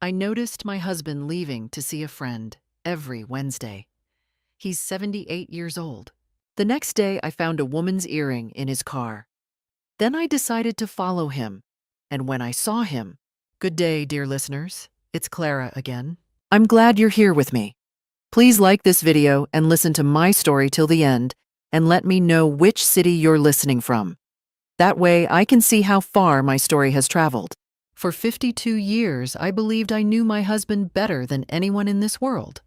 I noticed my husband leaving to see a friend every Wednesday. He's 78 years old. The next day, I found a woman's earring in his car. Then I decided to follow him. And when I saw him, good day, dear listeners. It's Clara again. I'm glad you're here with me. Please like this video and listen to my story till the end and let me know which city you're listening from. That way I can see how far my story has traveled. For 52 years, I believed I knew my husband better than anyone in this world.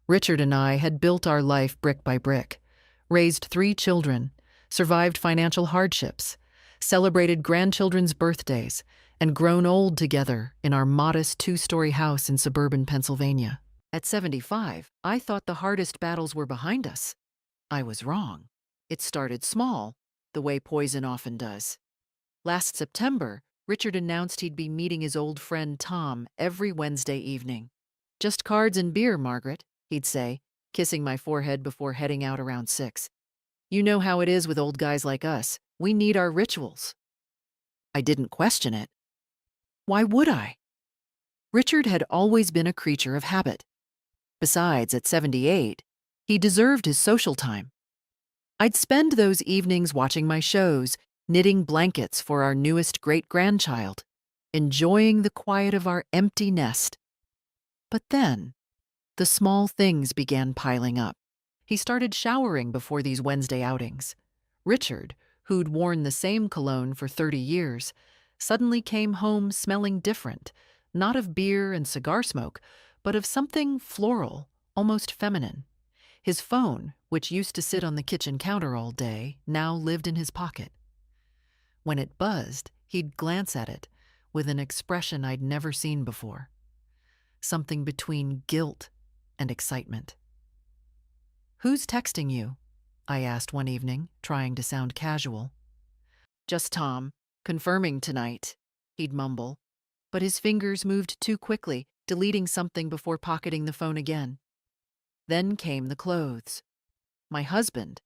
Richard and I had built our life brick by brick, raised 3 children, survived financial hardships, celebrated grandchildren's birthdays, and grown old together in our modest 2-story house in suburban Pennsylvania. At 75, I thought the hardest battles were behind us. I was wrong. It started small, the way poison often does. Last September, Richard announced he'd be meeting his old friend Tom every Wednesday evening. "Just cards and beer, Margaret," he'd say, kissing my forehead before heading out around 6. "You know how it is with old guys like us. We need our rituals." I didn't question it. Why would I? Richard had always been a creature of habit. Besides, at 78, he deserved his social time. I'd spend those evenings watching my shows, knitting blankets for our newest great-grandchild, enjoying the quiet of our empty nest. But then, the small things began piling up. He started showering before these Wednesday outings. Richard, who'd worn the same cologne for 30 years, suddenly came home smelling different, not of beer and cigar smoke, but of something floral, almost feminine. His phone, which used to sit on the kitchen counter all day, now lived in his pocket. When it buzzed, he'd glance at it with an expression I'd never seen before. Something between guilt and excitement. "Who's texting you?" I asked one evening, trying to sound casual. "Just Tom, confirming tonight," he'd mumble, but his fingers moved too quickly, deleting something before pocketing the phone again. Then came the clothes. My husband,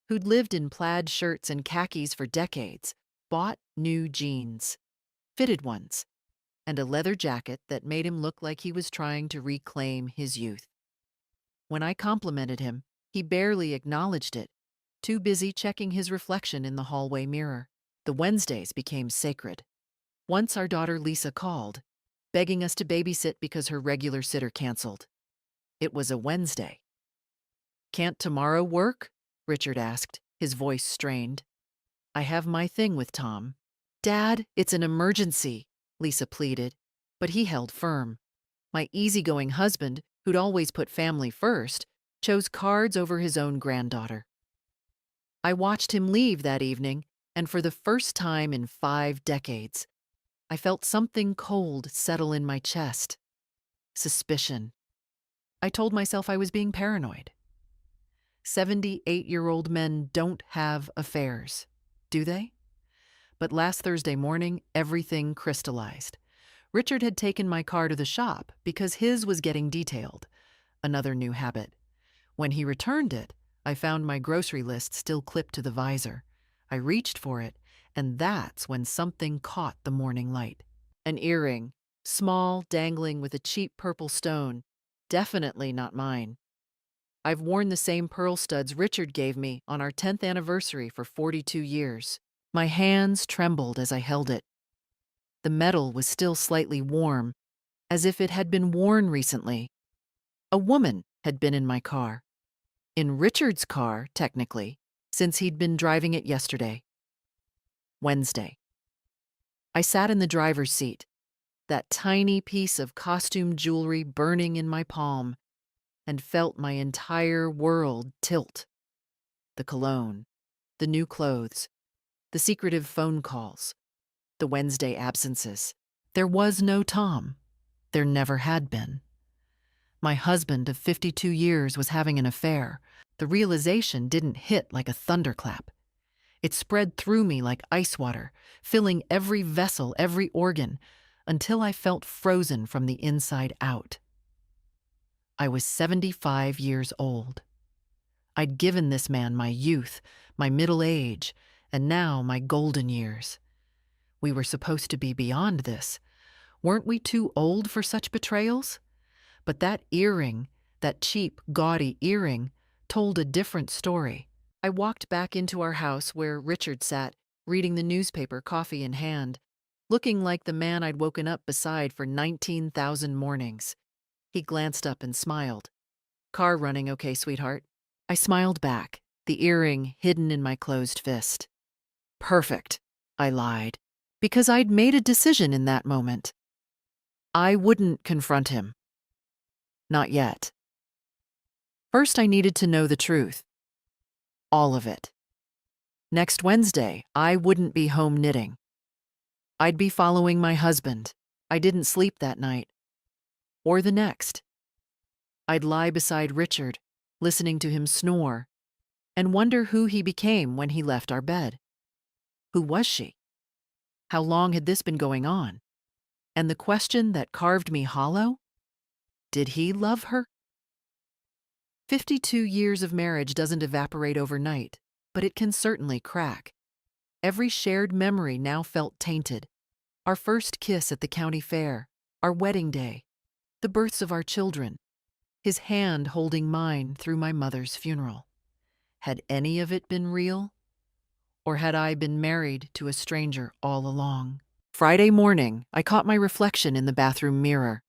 who'd lived in plaid shirts and khakis for decades, bought new jeans, fitted ones, and a leather jacket that made him look like he was trying to reclaim his youth. When I complimented him, he barely acknowledged it, too busy checking his reflection in the hallway mirror. The Wednesdays became sacred. Once our daughter Lisa called, begging us to babysit because her regular sitter canceled. It was a Wednesday. "Can't tomorrow work?" Richard asked, his voice strained. "I have my thing with Tom." "Dad, it's an emergency," Lisa pleaded, but he held firm. My easygoing husband, who'd always put family first, chose cards over his own granddaughter. I watched him leave that evening, and for the first time in 5 decades, I felt something cold settle in my chest. Suspicion. I told myself I was being paranoid. 78-year-old men don't have affairs, do they? But last Thursday morning, everything crystallized. Richard had taken my car to the shop because his was getting detailed, another new habit. When he returned it, I found my grocery list still clipped to the visor. I reached for it, and that's when something caught the morning light. An earring, small, dangling with a cheap purple stone, definitely not mine. I've worn the same pearl studs Richard gave me on our 10th anniversary for 42 years. My hands trembled as I held it. The metal was still slightly warm, as if it had been worn recently. A woman had been in my car. In Richard's car, technically, since he'd been driving it yesterday. Wednesday. I sat in the driver's seat, that tiny piece of costume jewelry burning in my palm, and felt my entire world tilt. The cologne, the new clothes, the secretive phone calls, the Wednesday absences. There was no Tom. There never had been. My husband of 52 years was having an affair. The realization didn't hit like a thunderclap. It spread through me like ice water, filling every vessel, every organ, until I felt frozen from the inside out. I was 75 years old. I'd given this man my youth, my middle age, and now my golden years. We were supposed to be beyond this. Weren't we too old for such betrayals? But that earring, that cheap, gaudy earring, told a different story. I walked back into our house where Richard sat, reading the newspaper, coffee in hand, looking like the man I'd woken up beside for 19,000 mornings. He glanced up and smiled. "Car running okay, sweetheart?" I smiled back, the earring hidden in my closed fist. "Perfect," I lied, because I'd made a decision in that moment. I wouldn't confront him. Not yet. First, I needed to know the truth. All of it. Next Wednesday, I wouldn't be home knitting. I'd be following my husband. I didn't sleep that night. Or the next. I'd lie beside Richard, listening to him snore, and wonder who he became when he left our bed. Who was she? How long had this been going on? And the question that carved me hollow? Did he love her? 52 years of marriage doesn't evaporate overnight, but it can certainly crack. Every shared memory now felt tainted. Our first kiss at the county fair, our wedding day, the births of our children, his hand holding mine through my mother's funeral. Had any of it been real? Or had I been married to a stranger all along? Friday morning, I caught my reflection in the bathroom mirror.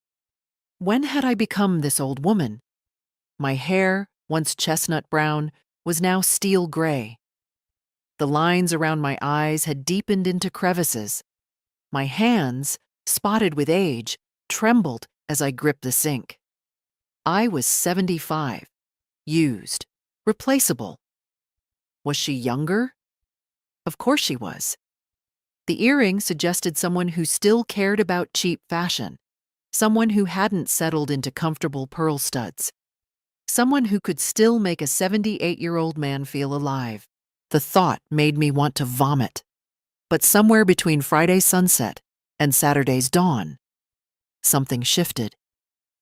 When had I become this old woman? My hair, once chestnut brown, was now steel gray. The lines around my eyes had deepened into crevices. My hands, spotted with age, trembled as I gripped the sink. I was 75, used, replaceable. Was she younger? Of course she was. The earring suggested someone who still cared about cheap fashion, someone who hadn't settled into comfortable pearl studs, someone who could still make a 78-year-old man feel alive. The thought made me want to vomit. But somewhere between Friday's sunset and Saturday's dawn, something shifted.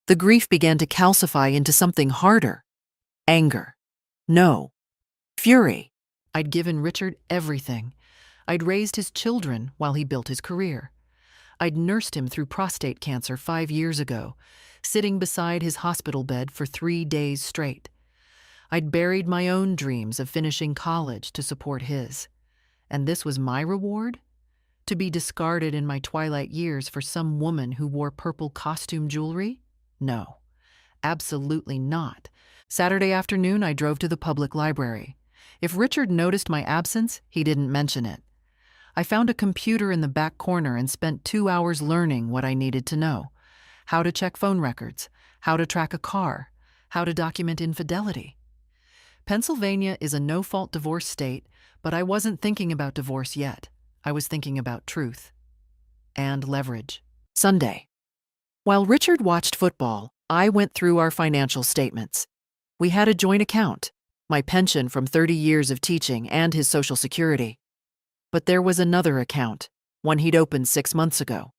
The grief began to calcify into something harder. Anger. No. Fury. I'd given Richard everything. I'd raised his children while he built his career. I'd nursed him through prostate cancer 5 years ago, sitting beside his hospital bed for 3 days straight. I'd buried my own dreams of finishing college to support his. And this was my reward? To be discarded in my twilight years for some woman who wore purple costume jewelry? No, absolutely not. Saturday afternoon, I drove to the public library. If Richard noticed my absence, he didn't mention it. I found a computer in the back corner and spent 2 hours learning what I needed to know. How to check phone records, how to track a car, how to document infidelity. Pennsylvania is a no-fault divorce state, but I wasn't thinking about divorce yet. I was thinking about truth. And leverage. Sunday. While Richard watched football, I went through our financial statements. We had a joint account, my pension from 30 years of teaching and his Social Security. But there was another account, one he'd opened 6 months ago.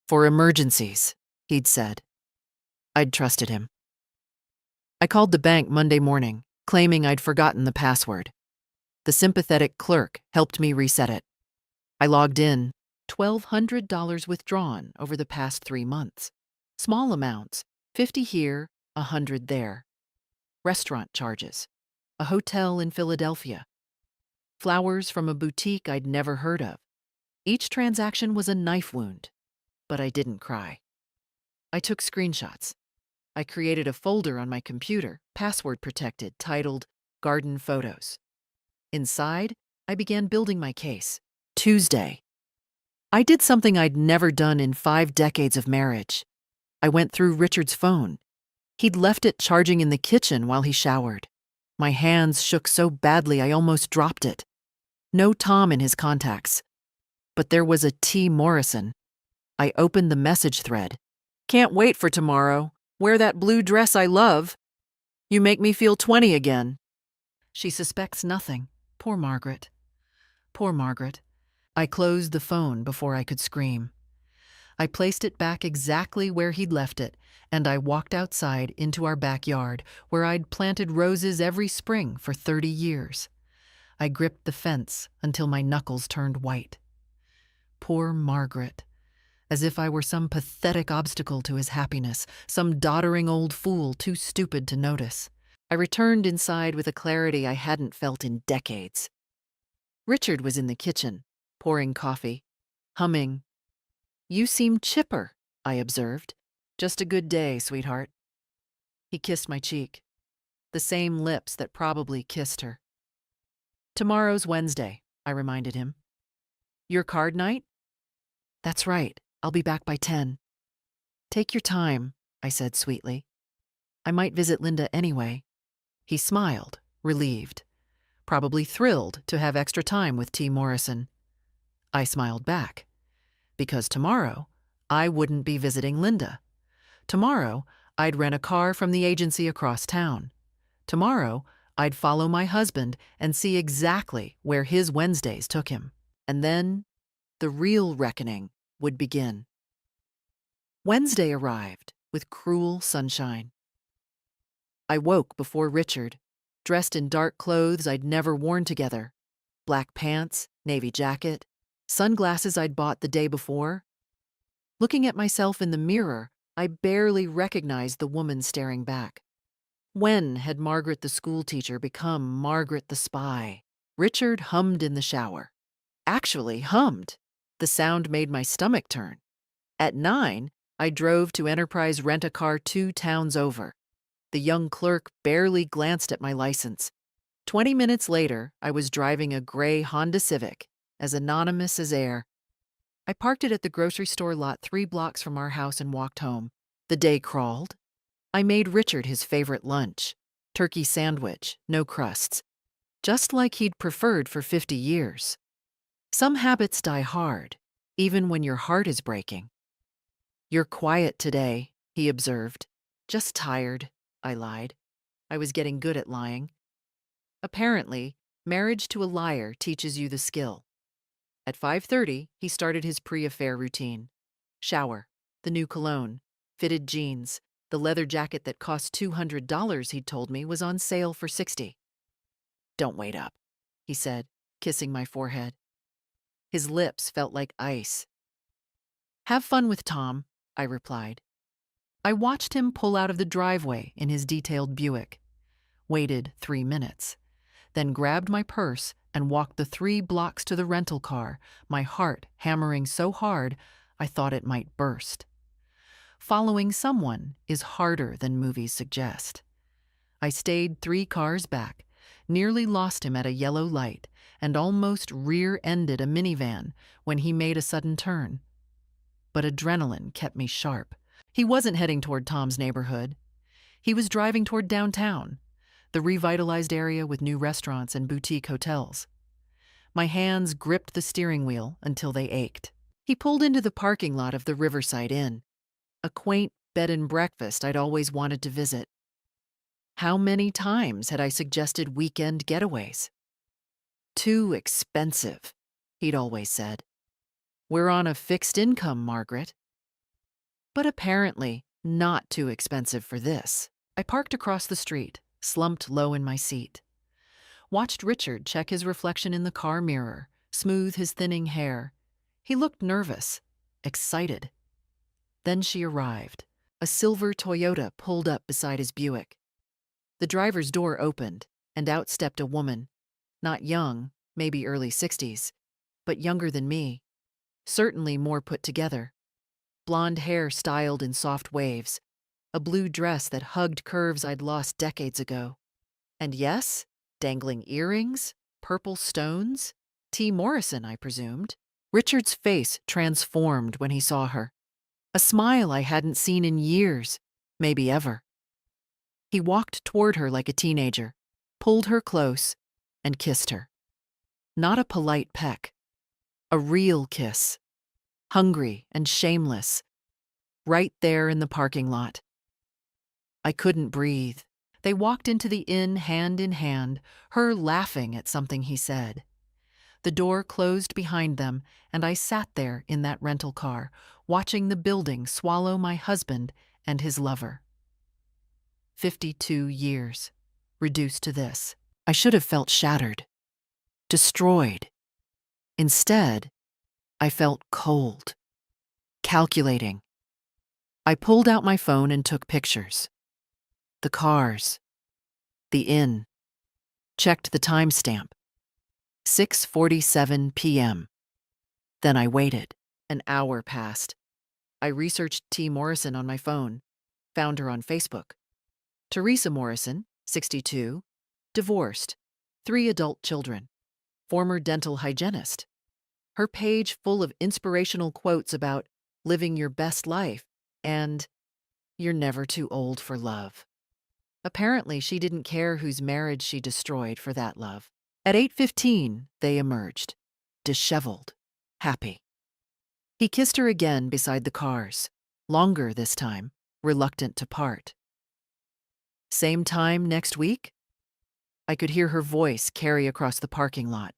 For emergencies, he'd said. I'd trusted him. I called the bank Monday morning, claiming I'd forgotten the password. The sympathetic clerk helped me reset it. I logged in, $1,200 withdrawn over the past 3 months. Small amounts, 50 here, 100 there. Restaurant charges, a hotel in Philadelphia. Flowers from a boutique I'd never heard of. Each transaction was a knife wound, but I didn't cry. I took screenshots. I created a folder on my computer, password protected, titled Garden Photos. Inside, I began building my case. Tuesday. I did something I'd never done in 5 decades of marriage. I went through Richard's phone. He'd left it charging in the kitchen while he showered. My hands shook so badly I almost dropped it. No Tom in his contacts. But there was a T. Morrison. I opened the message thread. Can't wait for tomorrow. Wear that blue dress I love. You make me feel 20 again. She suspects nothing. Poor Margaret. Poor Margaret. I closed the phone before I could scream. I placed it back exactly where he'd left it, and I walked outside into our backyard, where I'd planted roses every spring for 30 years. I gripped the fence until my knuckles turned white. Poor Margaret. as if I were some pathetic obstacle to his happiness, some doddering old fool too stupid to notice. I returned inside with a clarity I hadn't felt in decades. Richard was in the kitchen, pouring coffee, humming. "You seem chipper," I observed. "Just a good day, sweetheart." He kissed my cheek, the same lips that probably kissed her. "Tomorrow's Wednesday," I reminded him. "Your card night?" "That's right. I'll be back by 10. "Take your time," I said sweetly. "I might visit Linda anyway." He smiled, relieved, probably thrilled to have extra time with T. Morrison. I smiled back, because tomorrow I wouldn't be visiting Linda. Tomorrow I'd rent a car from the agency across town. Tomorrow I'd follow my husband and see exactly where his Wednesdays took him. And then the real reckoning would begin. Wednesday arrived with cruel sunshine. I woke before Richard, dressed in dark clothes I'd never worn together. Black pants, navy jacket, sunglasses I'd bought the day before. Looking at myself in the mirror, I barely recognized the woman staring back. When had Margaret the schoolteacher become Margaret the spy? Richard hummed in the shower. Actually hummed. The sound made my stomach turn. At 9, I drove to Enterprise Rent-A-Car 2 towns over. The young clerk barely glanced at my license. 20 minutes later, I was driving a gray Honda Civic, as anonymous as air. I parked it at the grocery store lot 3 blocks from our house and walked home. The day crawled. I made Richard his favorite lunch, turkey sandwich, no crusts, just like he'd preferred for 50 years. Some habits die hard, even when your heart is breaking. "You're quiet today," he observed. "Just tired," I lied. I was getting good at lying. Apparently, marriage to a liar teaches you the skill. At 5:30, he started his pre-affair routine. Shower, the new cologne, fitted jeans, the leather jacket that cost $200 he'd told me was on sale for $60. "Don't wait up," he said, kissing my forehead. His lips felt like ice. "Have fun with Tom," I replied. I watched him pull out of the driveway in his detailed Buick, waited 3 minutes, then grabbed my purse and walked the 3 blocks to the rental car, my heart hammering so hard I thought it might burst. Following someone is harder than movies suggest. I stayed 3 cars back, nearly lost him at a yellow light, and almost rear-ended a minivan when he made a sudden turn. But adrenaline kept me sharp. He wasn't heading toward Tom's neighborhood. He was driving toward downtown, the revitalized area with new restaurants and boutique hotels. My hands gripped the steering wheel until they ached. He pulled into the parking lot of the Riverside Inn, a quaint bed and breakfast I'd always wanted to visit. How many times had I suggested weekend getaways? "Too expensive," he'd always said. "We're on a fixed income, Margaret." But apparently not too expensive for this. I parked across the street, slumped low in my seat. Watched Richard check his reflection in the car mirror, smooth his thinning hair. He looked nervous, excited. Then she arrived. A silver Toyota pulled up beside his Buick. The driver's door opened, and out stepped a woman. Not young, maybe early 60s, but younger than me. Certainly more put together. Blonde hair styled in soft waves, a blue dress that hugged curves I'd lost decades ago. And yes, dangling earrings, purple stones. T. Morrison, I presumed. Richard's face transformed when he saw her. A smile I hadn't seen in years, maybe ever. He walked toward her like a teenager, pulled her close, and kissed her. Not a polite peck. A real kiss. Hungry and shameless. Right there in the parking lot. I couldn't breathe. They walked into the inn hand in hand, her laughing at something he said. The door closed behind them, and I sat there in that rental car, watching the building swallow my husband and his lover. 52 years, reduced to this. I should have felt shattered, destroyed. Instead, I felt cold, calculating. I pulled out my phone and took pictures. The cars, the inn, checked the timestamp. 6:47 p.m. Then I waited. An hour passed. I researched T. Morrison on my phone, found her on Facebook. Teresa Morrison, 62, divorced, 3 adult children, former dental hygienist. Her page full of inspirational quotes about living your best life and you're never too old for love. Apparently, she didn't care whose marriage she destroyed for that love. At 8:15, they emerged, disheveled, happy. He kissed her again beside the cars, longer this time, reluctant to part. Same time next week? I could hear her voice carry across the parking lot.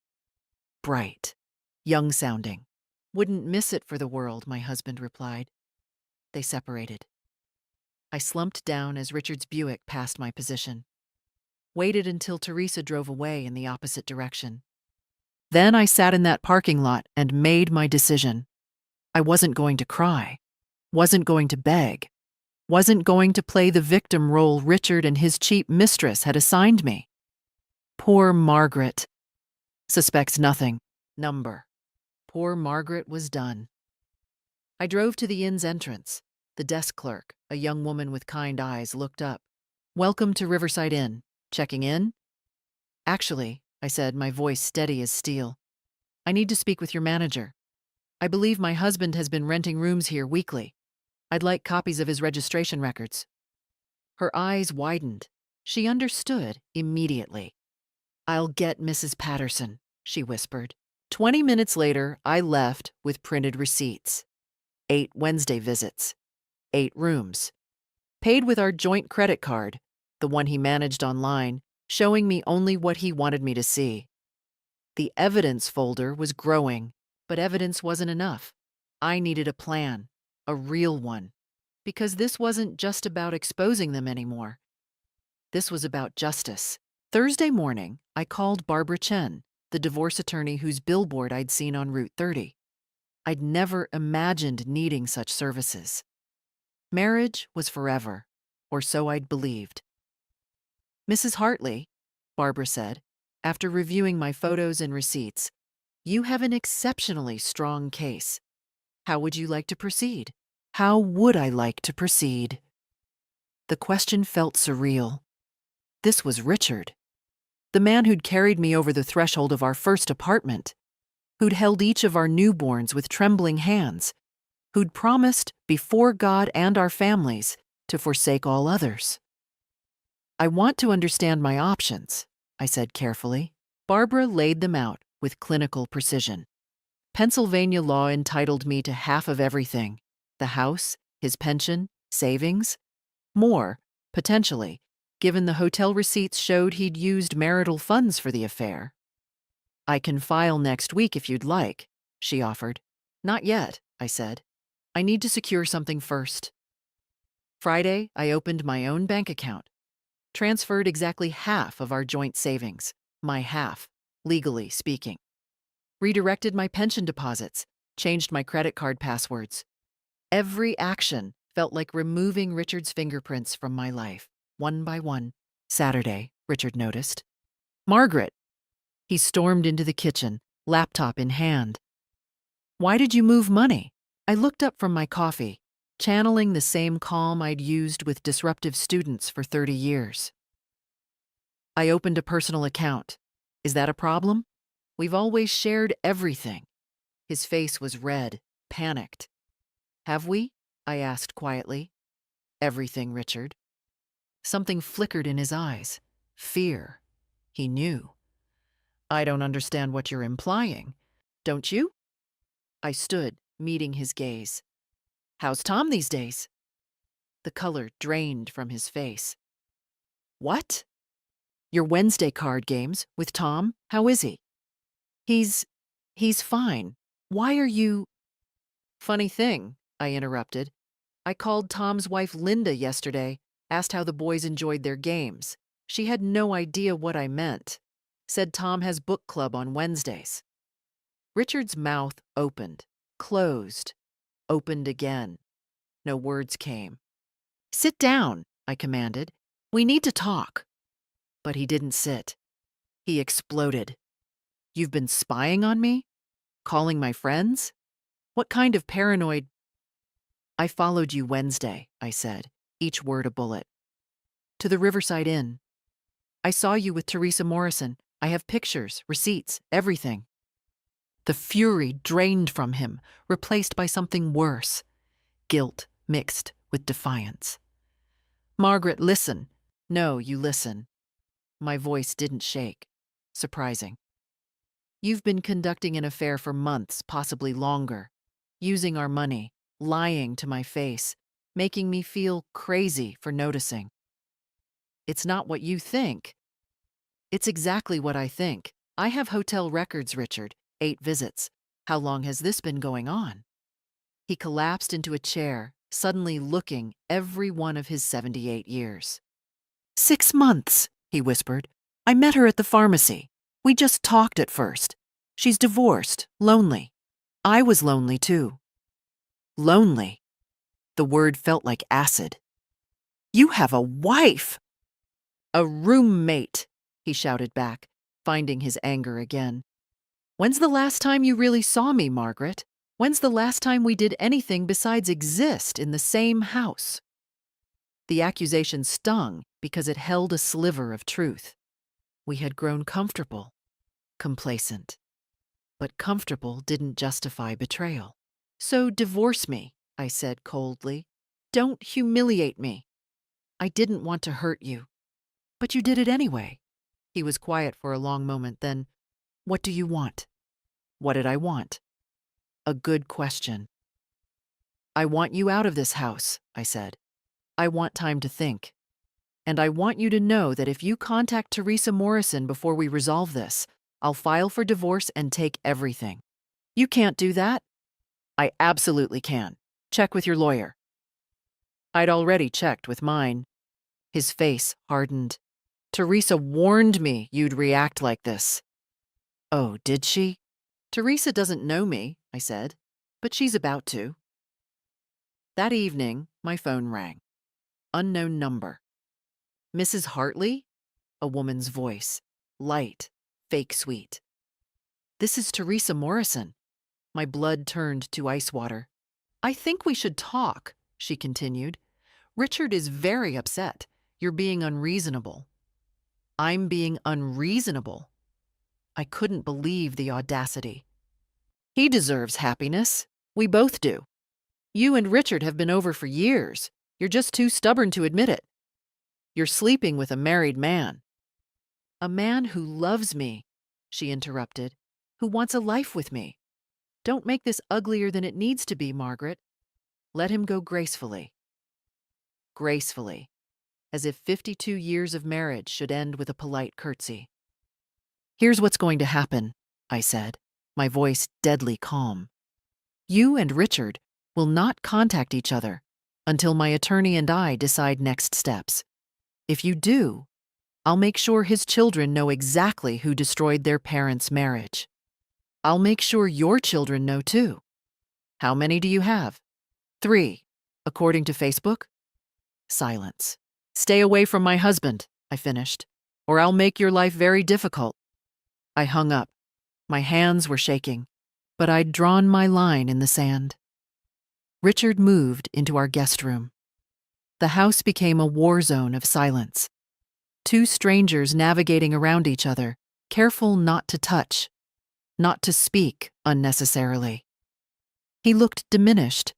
Bright, young-sounding. Wouldn't miss it for the world, my husband replied. They separated. I slumped down as Richard's Buick passed my position. Waited until Teresa drove away in the opposite direction. Then I sat in that parking lot and made my decision. I wasn't going to cry, wasn't going to beg, wasn't going to play the victim role Richard and his cheap mistress had assigned me. Poor Margaret. Suspects nothing. Number. Poor Margaret was done. I drove to the inn's entrance. The desk clerk, a young woman with kind eyes, looked up. Welcome to Riverside Inn. Checking in? Actually, I said, my voice steady as steel, I need to speak with your manager. I believe my husband has been renting rooms here weekly. I'd like copies of his registration records. Her eyes widened. She understood immediately. I'll get Mrs. Patterson, she whispered. 20 minutes later, I left with printed receipts. 8 Wednesday visits. 8 rooms. Paid with our joint credit card, the one he managed online, showing me only what he wanted me to see. The evidence folder was growing, but evidence wasn't enough. I needed a plan, a real one, because this wasn't just about exposing them anymore. This was about justice. Thursday morning, I called Barbara Chen, the divorce attorney whose billboard I'd seen on Route 30. I'd never imagined needing such services. Marriage was forever, or so I'd believed. Mrs. Hartley, Barbara said, after reviewing my photos and receipts, you have an exceptionally strong case. How would you like to proceed? How would I like to proceed? The question felt surreal. This was Richard, the man who'd carried me over the threshold of our first apartment, who'd held each of our newborns with trembling hands, who'd promised before God and our families to forsake all others. I want to understand my options, I said carefully. Barbara laid them out with clinical precision. Pennsylvania law entitled me to half of everything: the house, his pension, savings. More, potentially, given the hotel receipts showed he'd used marital funds for the affair. I can file next week if you'd like, she offered. Not yet, I said. I need to secure something first. Friday, I opened my own bank account, transferred exactly half of our joint savings, my half, legally speaking. Redirected my pension deposits, changed my credit card passwords. Every action felt like removing Richard's fingerprints from my life, one by one. Saturday, Richard noticed. Margaret. He stormed into the kitchen, laptop in hand. Why did you move money? I looked up from my coffee, channeling the same calm I'd used with disruptive students for 30 years. I opened a personal account. Is that a problem? We've always shared everything. His face was red, panicked. Have we? I asked quietly. Everything, Richard. Something flickered in his eyes. Fear. He knew. I don't understand what you're implying. Don't you? I stood, meeting his gaze. How's Tom these days? The color drained from his face. What? Your Wednesday card games with Tom? How is he? He's fine. Why are you... Funny thing, I interrupted. I called Tom's wife Linda yesterday, asked how the boys enjoyed their games. She had no idea what I meant. Said Tom has book club on Wednesdays. Richard's mouth opened, closed. opened again. No words came. "Sit down," I commanded. "We need to talk." But he didn't sit. He exploded. "You've been spying on me? Calling my friends? What kind of paranoid—" "I followed you Wednesday," I said, each word a bullet. "To the Riverside Inn. I saw you with Teresa Morrison. I have pictures, receipts, everything." The fury drained from him, replaced by something worse. Guilt mixed with defiance. "Margaret, listen." "No, you listen." My voice didn't shake. Surprising. "You've been conducting an affair for months, possibly longer. Using our money, lying to my face, making me feel crazy for noticing." "It's not what you think." "It's exactly what I think. I have hotel records, Richard. 8 visits. How long has this been going on?" He collapsed into a chair, suddenly looking every one of his 78 years. "6 months," he whispered. "I met her at the pharmacy. We just talked at first. She's divorced, lonely. I was lonely too." Lonely. The word felt like acid. "You have a wife!" "A roommate," he shouted back, finding his anger again. "When's the last time you really saw me, Margaret? When's the last time we did anything besides exist in the same house?" The accusation stung because it held a sliver of truth. We had grown comfortable, complacent. But comfortable didn't justify betrayal. "So divorce me," I said coldly. "Don't humiliate me. I didn't want to hurt you." "But you did it anyway." He was quiet for a long moment, then, "What do you want?" What did I want? A good question. "I want you out of this house," I said. "I want time to think. And I want you to know that if you contact Teresa Morrison before we resolve this, I'll file for divorce and take everything." "You can't do that." "I absolutely can. Check with your lawyer." I'd already checked with mine. His face hardened. "Teresa warned me you'd react like this." "Oh, did she?" "Teresa doesn't know me," I said, "but she's about to." That evening, my phone rang. Unknown number. "Mrs. Hartley?" A woman's voice. Light, fake sweet. "This is Teresa Morrison." My blood turned to ice water. "I think we should talk," she continued. "Richard is very upset. You're being unreasonable." "I'm being unreasonable?" I couldn't believe the audacity. "He deserves happiness. We both do. You and Richard have been over for years. You're just too stubborn to admit it. You're sleeping with a married man." "A man who loves me," she interrupted, "who wants a life with me. Don't make this uglier than it needs to be, Margaret. Let him go gracefully." Gracefully, as if 52 years of marriage should end with a polite curtsy. "Here's what's going to happen," I said, my voice deadly calm. "You and Richard will not contact each other until my attorney and I decide next steps. If you do, I'll make sure his children know exactly who destroyed their parents' marriage. I'll make sure your children know too. How many do you have?" 3, according to Facebook. Silence. "Stay away from my husband," I finished, "or I'll make your life very difficult." I hung up. My hands were shaking, but I'd drawn my line in the sand. Richard moved into our guest room. The house became a war zone of silence. 2 strangers navigating around each other, careful not to touch, not to speak unnecessarily. He looked diminished,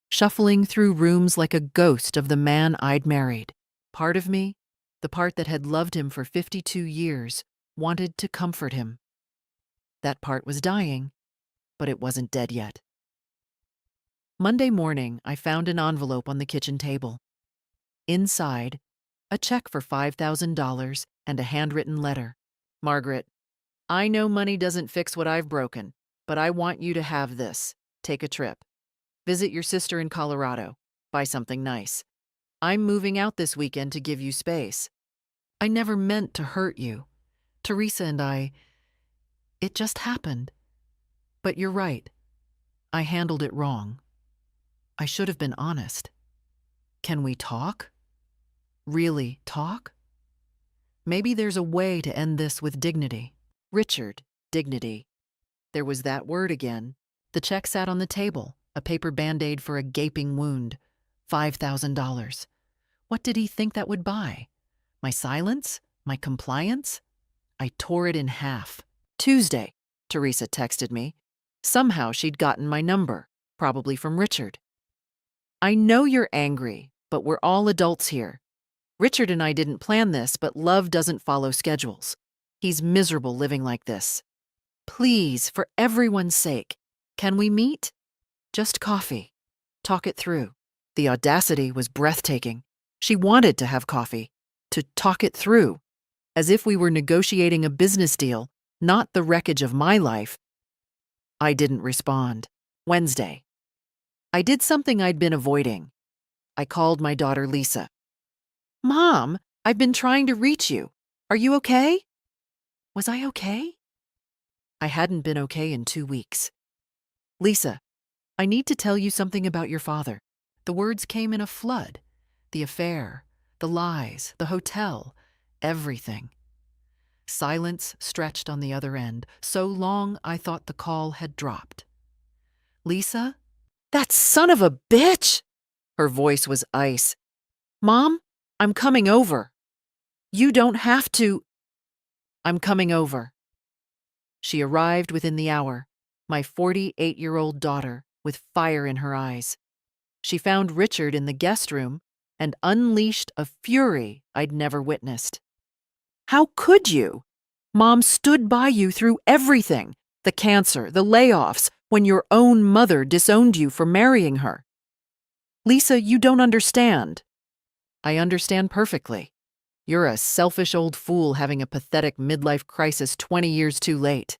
shuffling through rooms like a ghost of the man I'd married. Part of me, the part that had loved him for 52 years, wanted to comfort him. That part was dying, but it wasn't dead yet. Monday morning, I found an envelope on the kitchen table. Inside, a check for $5,000 and a handwritten letter. "Margaret, I know money doesn't fix what I've broken, but I want you to have this. Take a trip. Visit your sister in Colorado. Buy something nice. I'm moving out this weekend to give you space. I never meant to hurt you. Teresa and it just happened. But you're right. I handled it wrong." I should have been honest. Can we talk? Really talk? Maybe there's a way to end this with dignity. Richard, dignity. There was that word again. The check sat on the table, a paper Band-Aid for a gaping wound. $5,000. What did he think that would buy? My silence? My compliance? I tore it in half. Tuesday, Teresa texted me. Somehow she'd gotten my number, probably from Richard. I know you're angry, but we're all adults here. Richard and I didn't plan this, but love doesn't follow schedules. He's miserable living like this. Please, for everyone's sake, can we meet? Just coffee. Talk it through. The audacity was breathtaking. She wanted to have coffee, to talk it through, as if we were negotiating a business deal, not the wreckage of my life. I didn't respond. Wednesday. I did something I'd been avoiding. I called my daughter Lisa. Mom, I've been trying to reach you. Are you okay? Was I okay? I hadn't been okay in 2 weeks. Lisa, I need to tell you something about your father. The words came in a flood. The affair, the lies, the hotel, everything. Silence stretched on the other end, so long I thought the call had dropped. Lisa? That son of a bitch! Her voice was ice. Mom, I'm coming over. You don't have to. I'm coming over. She arrived within the hour, my 48-year-old daughter, with fire in her eyes. She found Richard in the guest room and unleashed a fury I'd never witnessed. How could you? Mom stood by you through everything, the cancer, the layoffs, when your own mother disowned you for marrying her. Lisa, you don't understand. I understand perfectly. You're a selfish old fool having a pathetic midlife crisis 20 years too late.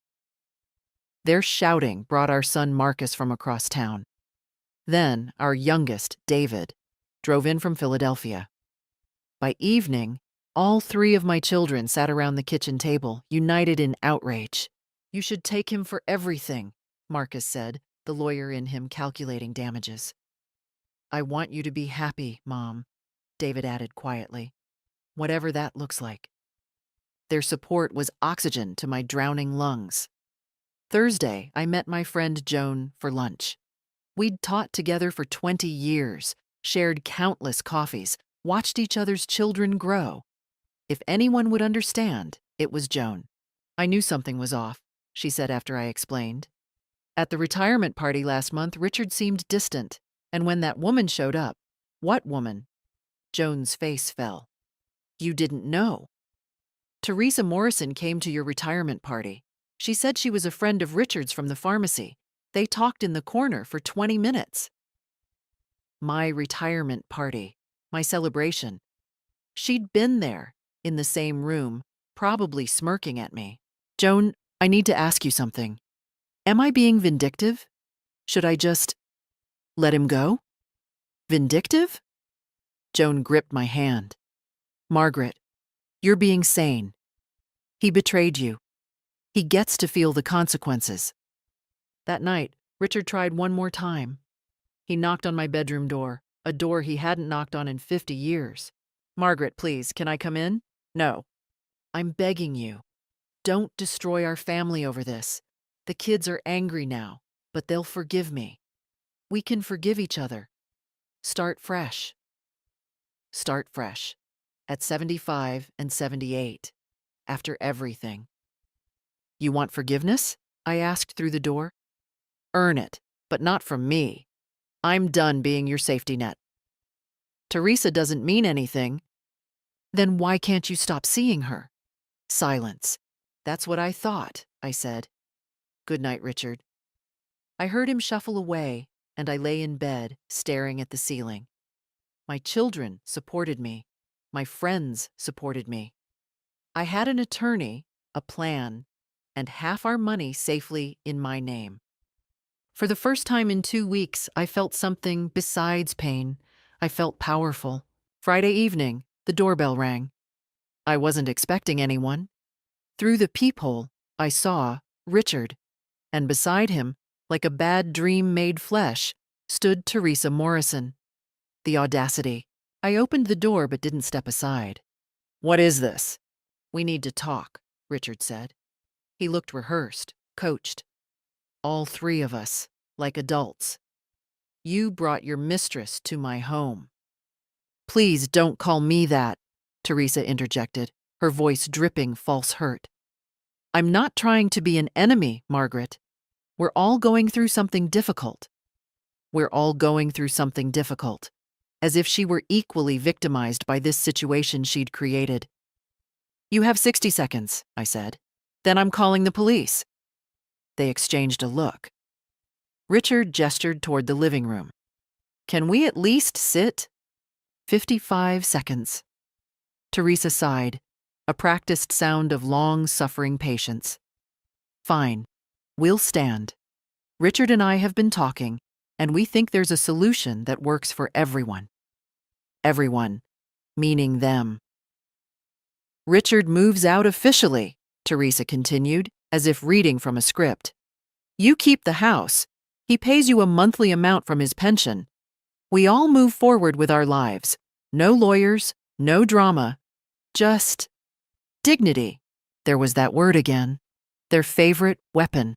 Their shouting brought our son Marcus from across town. Then our youngest, David, drove in from Philadelphia. By evening, all 3 of my children sat around the kitchen table, united in outrage. You should take him for everything, Marcus said, the lawyer in him calculating damages. I want you to be happy, Mom, David added quietly, whatever that looks like. Their support was oxygen to my drowning lungs. Thursday, I met my friend Joan for lunch. We'd taught together for 20 years, shared countless coffees, watched each other's children grow. If anyone would understand, it was Joan. I knew something was off, she said after I explained. At the retirement party last month, Richard seemed distant, and when that woman showed up, what woman? Joan's face fell. You didn't know. Teresa Morrison came to your retirement party. She said she was a friend of Richard's from the pharmacy. They talked in the corner for 20 minutes. My retirement party, my celebration. She'd been there, in the same room, probably smirking at me. Joan, I need to ask you something. Am I being vindictive? Should I just let him go? Vindictive? Joan gripped my hand. Margaret, you're being sane. He betrayed you. He gets to feel the consequences. That night, Richard tried one more time. He knocked on my bedroom door, a door he hadn't knocked on in 50 years. Margaret, please, can I come in? No. I'm begging you. Don't destroy our family over this. The kids are angry now, but they'll forgive me. We can forgive each other. Start fresh. Start fresh. At 75 and 78. After everything. You want forgiveness? I asked through the door. Earn it, but not from me. I'm done being your safety net. Teresa doesn't mean anything. Then why can't you stop seeing her? Silence. That's what I thought, I said. Good night, Richard. I heard him shuffle away, and I lay in bed, staring at the ceiling. My children supported me. My friends supported me. I had an attorney, a plan, and half our money safely in my name. For the first time in 2 weeks, I felt something besides pain. I felt powerful. Friday evening, the doorbell rang. I wasn't expecting anyone. Through the peephole, I saw Richard, and beside him, like a bad dream made flesh, stood Teresa Morrison. The audacity. I opened the door but didn't step aside. "What is this?" "We need to talk," Richard said. He looked rehearsed, coached. "All three of us, like adults. You brought your mistress to my home." "Please don't call me that," Teresa interjected, her voice dripping false hurt. "I'm not trying to be an enemy, Margaret. We're all going through something difficult." "We're all going through something difficult," as if she were equally victimized by this situation she'd created. "You have 60 seconds, I said. "Then I'm calling the police." They exchanged a look. Richard gestured toward the living room. "Can we at least sit?" 55 seconds. Teresa sighed, a practiced sound of long-suffering patience. "Fine. We'll stand. Richard and I have been talking, and we think there's a solution that works for everyone." Everyone, meaning them. "Richard moves out officially," Teresa continued, as if reading from a script. "You keep the house. He pays you a monthly amount from his pension. We all move forward with our lives. No lawyers, no drama. Just dignity." There was that word again. Their favorite weapon.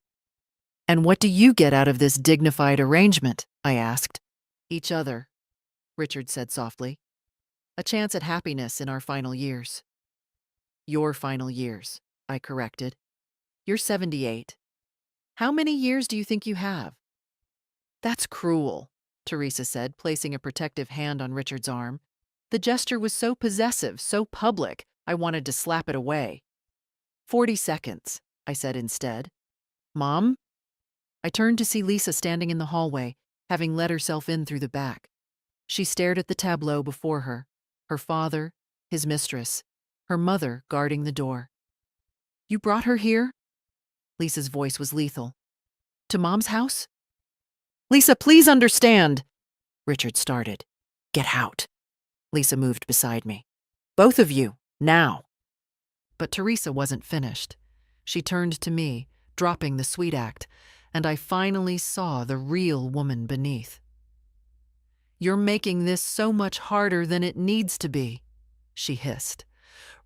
"And what do you get out of this dignified arrangement?" I asked. "Each other," Richard said softly. "A chance at happiness in our final years." "Your final years," I corrected. "You're 78. How many years do you think you have?" "That's cruel," Teresa said, placing a protective hand on Richard's arm. The gesture was so possessive, so public, I wanted to slap it away. 40 seconds, I said instead. "Mom?" I turned to see Lisa standing in the hallway, having let herself in through the back. She stared at the tableau before her, her father, his mistress, her mother guarding the door. "You brought her here?" Lisa's voice was lethal. "To Mom's house?" "Lisa, please understand," Richard started. "Get out." Lisa moved beside me. "Both of you, now." But Teresa wasn't finished. She turned to me, dropping the sweet act, and I finally saw the real woman beneath. "You're making this so much harder than it needs to be," she hissed.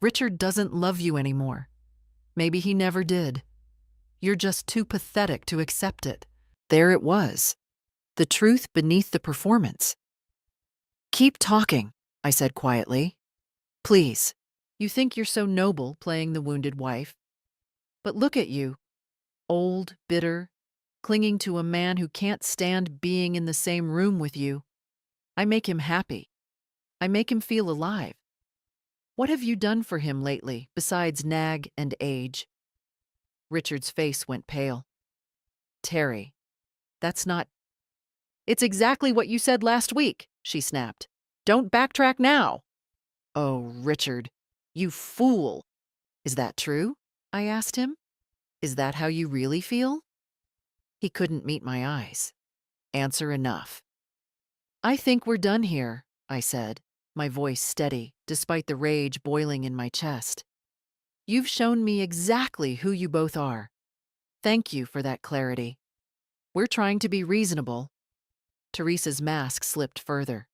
"Richard doesn't love you anymore. Maybe he never did. You're just too pathetic to accept it." There it was, the truth beneath the performance. "Keep talking," I said quietly. "Please. You think you're so noble playing the wounded wife. But look at you, old, bitter, clinging to a man who can't stand being in the same room with you. I make him happy. I make him feel alive. What have you done for him lately besides nag and age?" Richard's face went pale. "Terry, that's not—" "It's exactly what you said last week," she snapped. "Don't backtrack now." "Oh, Richard, you fool." "Is that true?" I asked him. "Is that how you really feel?" He couldn't meet my eyes. Answer enough. "I think we're done here," I said, my voice steady, despite the rage boiling in my chest. "You've shown me exactly who you both are. Thank you for that clarity. We're trying to be reasonable." Teresa's mask slipped further.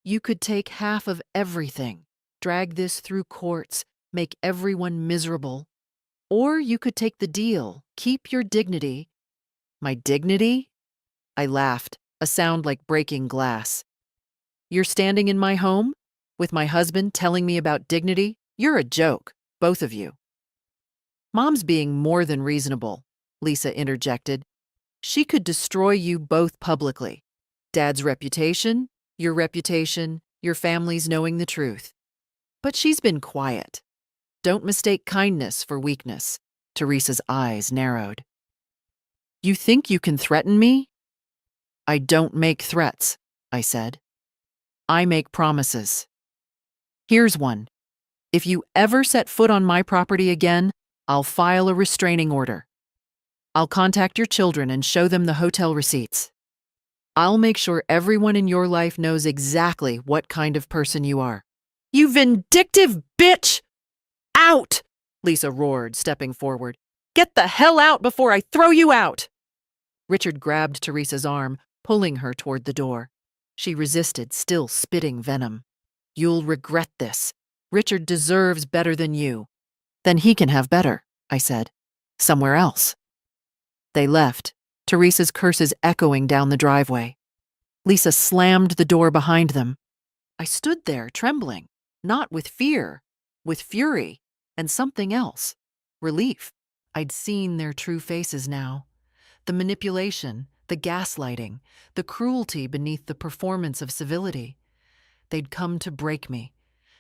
"You could take half of everything, drag this through courts, make everyone miserable. Or you could take the deal, keep your dignity." "My dignity?" I laughed, a sound like breaking glass. "You're standing in my home, with my husband telling me about dignity? You're a joke, both of you." "Mom's being more than reasonable," Lisa interjected. "She could destroy you both publicly. Dad's reputation, your family's knowing the truth. But she's been quiet. Don't mistake kindness for weakness." Teresa's eyes narrowed. "You think you can threaten me?" "I don't make threats," I said. "I make promises. Here's one. If you ever set foot on my property again, I'll file a restraining order. I'll contact your children and show them the hotel receipts. I'll make sure everyone in your life knows exactly what kind of person you are." "You vindictive bitch! Out!" Lisa roared, stepping forward. "Get the hell out before I throw you out!" Richard grabbed Teresa's arm, pulling her toward the door. She resisted, still spitting venom. "You'll regret this. Richard deserves better than you." "Then he can have better," I said. "Somewhere else." They left, Teresa's curses echoing down the driveway. Lisa slammed the door behind them. I stood there, trembling, not with fear, with fury, and something else. Relief. I'd seen their true faces now. The manipulation, the gaslighting, the cruelty beneath the performance of civility. They'd come to break me,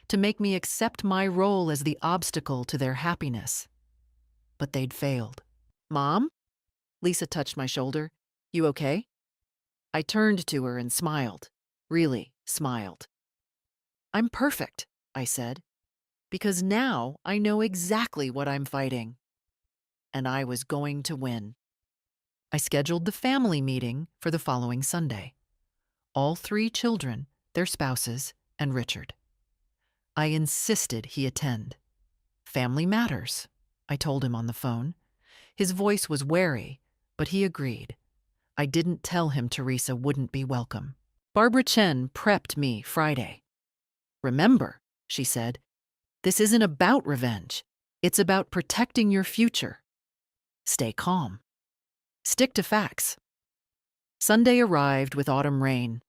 to make me accept my role as the obstacle to their happiness. But they'd failed. "Mom?" Lisa touched my shoulder. "You okay?" I turned to her and smiled. Really smiled. "I'm perfect," I said, "because now I know exactly what I'm fighting." And I was going to win. I scheduled the family meeting for the following Sunday. All 3 children, their spouses, and Richard. I insisted he attend. "Family matters," I told him on the phone. His voice was wary, but he agreed. I didn't tell him Teresa wouldn't be welcome. Barbara Chen prepped me Friday. "Remember," she said, "this isn't about revenge. It's about protecting your future. Stay calm. Stick to facts." Sunday arrived with autumn rain.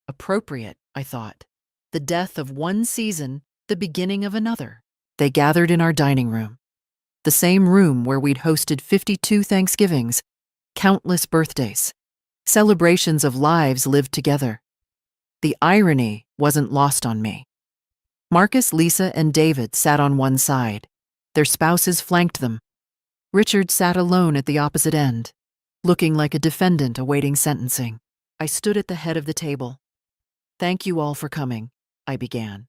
Appropriate, I thought. The death of one season, the beginning of another. They gathered in our dining room, the same room where we'd hosted 52 Thanksgivings, countless birthdays, celebrations of lives lived together. The irony wasn't lost on me. Marcus, Lisa, and David sat on one side. Their spouses flanked them. Richard sat alone at the opposite end, looking like a defendant awaiting sentencing. I stood at the head of the table. "Thank you all for coming," I began.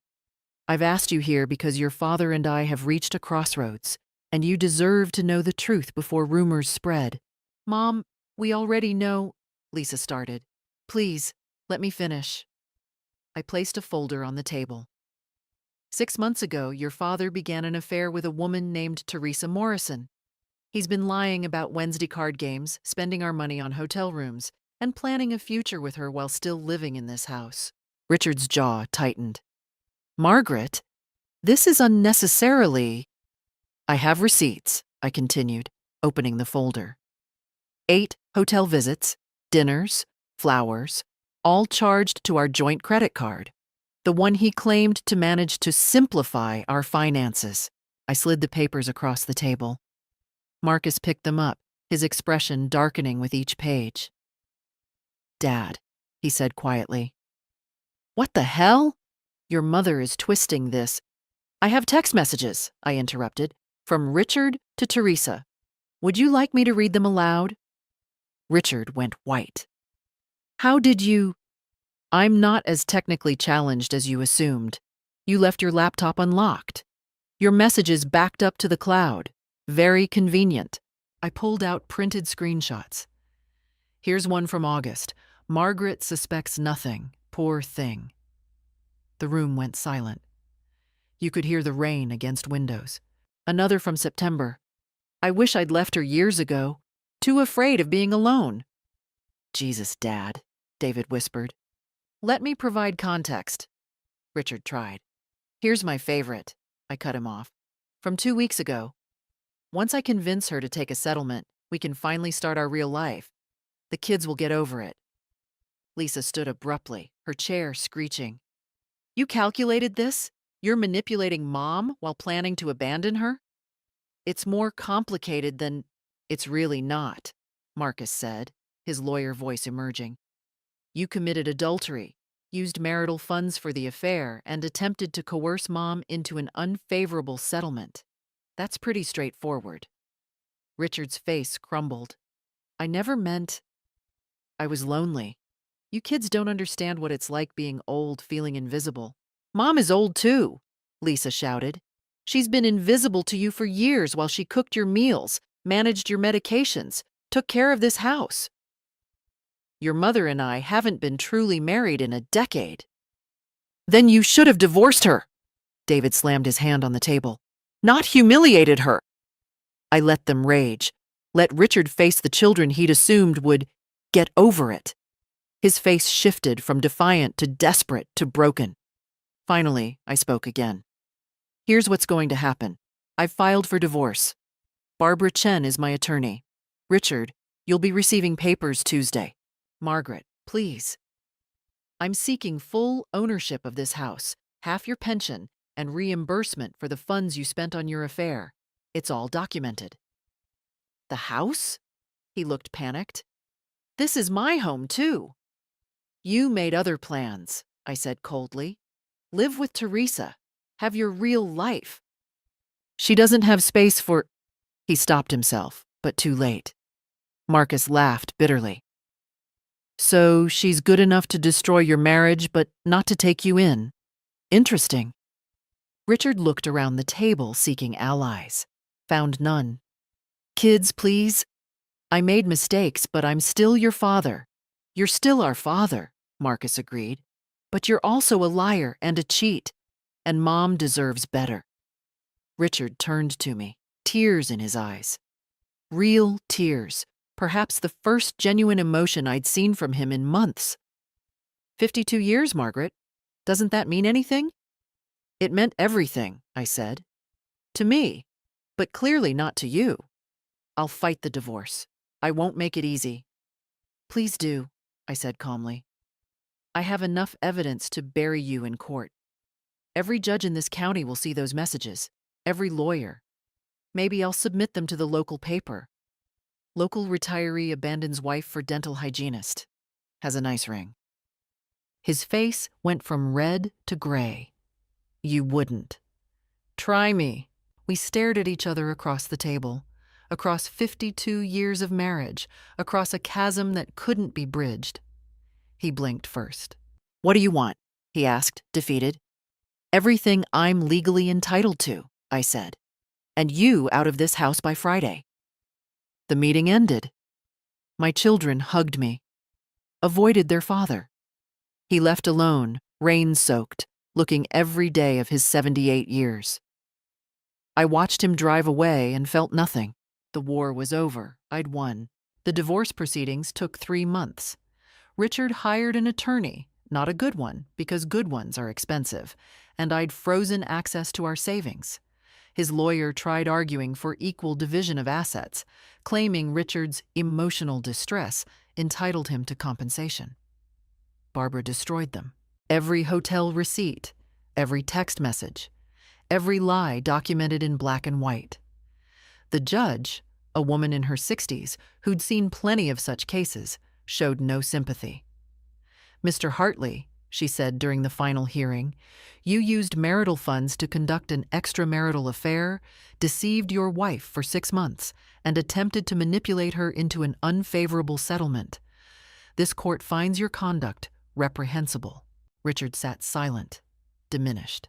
"I've asked you here because your father and I have reached a crossroads, and you deserve to know the truth before rumors spread." "Mom, we already know," Lisa started. "Please, let me finish." I placed a folder on the table. 6 months ago, your father began an affair with a woman named Teresa Morrison. He's been lying about Wednesday card games, spending our money on hotel rooms, and planning a future with her while still living in this house. Richard's jaw tightened. "Margaret, this is unnecessarily—" "I have receipts," I continued, opening the folder. 8 hotel visits, dinners, flowers, all charged to our joint credit card. The one he claimed to manage to simplify our finances. I slid the papers across the table. Marcus picked them up, his expression darkening with each page. "Dad," he said quietly. "What the hell? Your mother is twisting this." "I have text messages," I interrupted, "from Richard to Teresa. Would you like me to read them aloud?" Richard went white. "How did you—" "I'm not as technically challenged as you assumed. You left your laptop unlocked. Your messages backed up to the cloud. Very convenient." I pulled out printed screenshots. "Here's one from August. Margaret suspects nothing. Poor thing." The room went silent. You could hear the rain against windows. Another from September. "I wish I'd left her years ago. Too afraid of being alone." "Jesus, Dad," David whispered. "Let me provide context." Richard tried. "Here's my favorite." I cut him off. "From 2 weeks ago. Once I convince her to take a settlement, we can finally start our real life. The kids will get over it." Lisa stood abruptly, her chair screeching. "You calculated this? You're manipulating Mom while planning to abandon her?" "It's more complicated than—" "It's really not," Marcus said, his lawyer voice emerging. "You committed adultery, used marital funds for the affair, and attempted to coerce Mom into an unfavorable settlement. That's pretty straightforward." Richard's face crumbled. "I never meant—" "I was lonely. You kids don't understand what it's like being old, feeling invisible." "Mom is old too," Lisa shouted. "She's been invisible to you for years while she cooked your meals, managed your medications, took care of this house. Your mother and I haven't been truly married in a decade." "Then you should have divorced her." David slammed his hand on the table. "Not humiliated her." I let them rage. Let Richard face the children he'd assumed would get over it. His face shifted from defiant to desperate to broken. Finally, I spoke again. Here's what's going to happen. I've filed for divorce. Barbara Chen is my attorney. Richard, you'll be receiving papers Tuesday. Margaret, please. I'm seeking full ownership of this house, half your pension, and reimbursement for the funds you spent on your affair. It's all documented. The house? He looked panicked. This is my home, too. You made other plans, I said coldly. Live with Teresa. Have your real life. She doesn't have space for... He stopped himself, but too late. Marcus laughed bitterly. So she's good enough to destroy your marriage, but not to take you in. Interesting. Richard looked around the table seeking allies. Found none. Kids, please. I made mistakes, but I'm still your father. You're still our father, Marcus agreed. But you're also a liar and a cheat, and Mom deserves better. Richard turned to me, tears in his eyes. Real tears, perhaps the first genuine emotion I'd seen from him in months. 52 years, Margaret. Doesn't that mean anything? It meant everything, I said. To me, but clearly not to you. I'll fight the divorce. I won't make it easy. Please do, I said calmly. I have enough evidence to bury you in court. Every judge in this county will see those messages. Every lawyer. Maybe I'll submit them to the local paper. Local retiree abandons wife for dental hygienist. Has a nice ring. His face went from red to gray. You wouldn't. Try me. We stared at each other across the table, across 52 years of marriage, across a chasm that couldn't be bridged. He blinked first. What do you want? He asked, defeated. Everything I'm legally entitled to, I said. And you out of this house by Friday. The meeting ended. My children hugged me, avoided their father. He left alone, rain-soaked, looking every day of his 78 years. I watched him drive away and felt nothing. The war was over. I'd won. The divorce proceedings took 3 months. Richard hired an attorney, not a good one, because good ones are expensive, and I'd frozen access to our savings. His lawyer tried arguing for equal division of assets, claiming Richard's emotional distress entitled him to compensation. Barbara destroyed them. Every hotel receipt, every text message, every lie documented in black and white. The judge, a woman in her 60s who'd seen plenty of such cases, showed no sympathy. Mr. Hartley, she said during the final hearing, you used marital funds to conduct an extramarital affair, deceived your wife for 6 months, and attempted to manipulate her into an unfavorable settlement. This court finds your conduct reprehensible. Richard sat silent, diminished.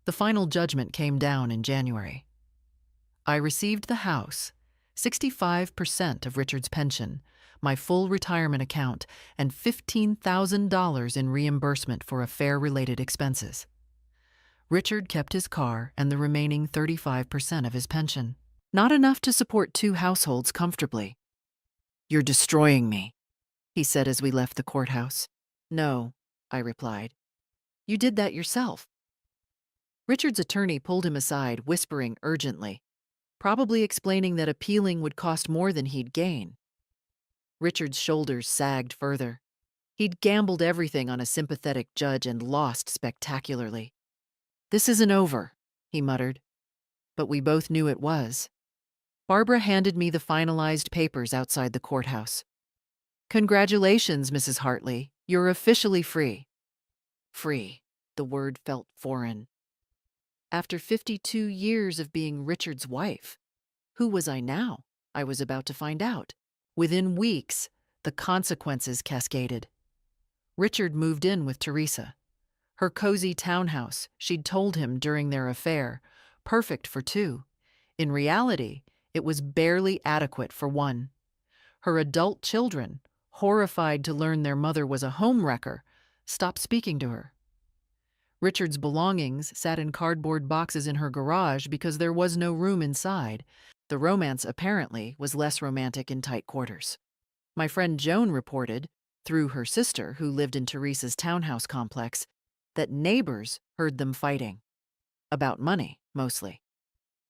The final judgment came down in January. I received the house, 65% of Richard's pension, my full retirement account, and $15,000 in reimbursement for affair-related expenses. Richard kept his car and the remaining 35% of his pension. Not enough to support 2 households comfortably. You're destroying me, he said as we left the courthouse. No, I replied. You did that yourself. Richard's attorney pulled him aside, whispering urgently, probably explaining that appealing would cost more than he'd gain. Richard's shoulders sagged further. He'd gambled everything on a sympathetic judge and lost spectacularly. This isn't over, he muttered. But we both knew it was. Barbara handed me the finalized papers outside the courthouse. Congratulations, Mrs. Hartley. You're officially free. Free. The word felt foreign. After 52 years of being Richard's wife, who was I now? I was about to find out. Within weeks, the consequences cascaded. Richard moved in with Teresa. Her cozy townhouse, she'd told him during their affair, perfect for 2. In reality, it was barely adequate for 1. Her adult children, horrified to learn their mother was a homewrecker, stopped speaking to her. Richard's belongings sat in cardboard boxes in her garage because there was no room inside. The romance, apparently, was less romantic in tight quarters. My friend Joan reported, through her sister, who lived in Teresa's townhouse complex, that neighbors heard them fighting. About money, mostly.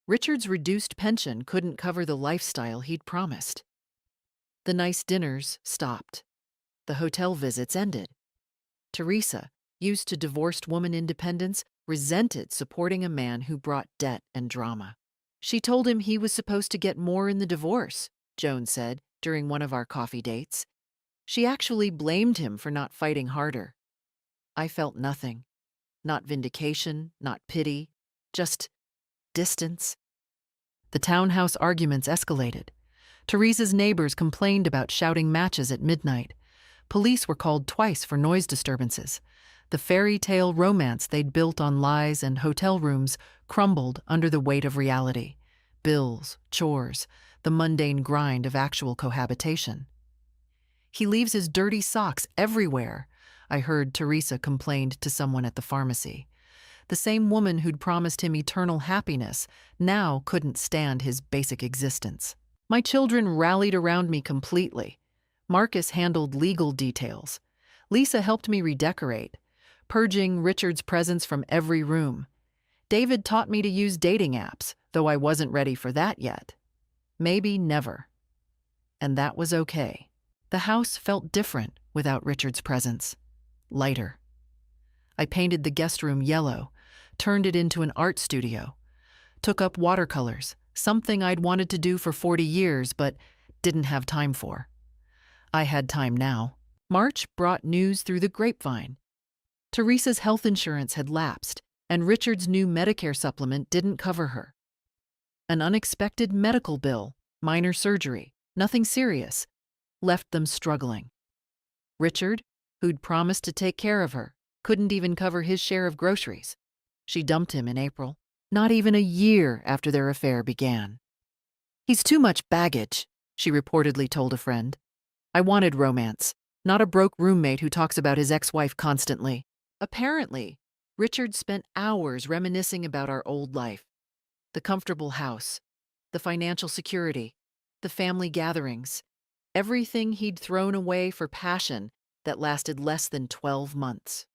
Richard's reduced pension couldn't cover the lifestyle he'd promised. The nice dinners stopped. The hotel visits ended. Teresa, used to divorced woman independence, resented supporting a man who brought debt and drama. She told him he was supposed to get more in the divorce, Joan said during one of our coffee dates. She actually blamed him for not fighting harder. I felt nothing. Not vindication, not pity, just distance. The townhouse arguments escalated. Teresa's neighbors complained about shouting matches at midnight. Police were called twice for noise disturbances. The fairy tale romance they'd built on lies and hotel rooms crumbled under the weight of reality. Bills, chores, the mundane grind of actual cohabitation. "He leaves his dirty socks everywhere," I heard Teresa complained to someone at the pharmacy. The same woman who'd promised him eternal happiness now couldn't stand his basic existence. My children rallied around me completely. Marcus handled legal details. Lisa helped me redecorate, purging Richard's presence from every room. David taught me to use dating apps, though I wasn't ready for that yet. Maybe never. And that was okay. The house felt different without Richard's presence. Lighter. I painted the guest room yellow, turned it into an art studio, took up watercolors, something I'd wanted to do for 40 years but didn't have time for. I had time now. March brought news through the grapevine. Teresa's health insurance had lapsed, and Richard's new Medicare supplement didn't cover her. An unexpected medical bill, minor surgery, nothing serious, left them struggling. Richard, who'd promised to take care of her, couldn't even cover his share of groceries. She dumped him in April, not even a year after their affair began. "He's too much baggage," she reportedly told a friend. I wanted romance, not a broke roommate who talks about his ex-wife constantly. Apparently, Richard spent hours reminiscing about our old life. The comfortable house, the financial security, the family gatherings, everything he'd thrown away for passion that lasted less than 12 months.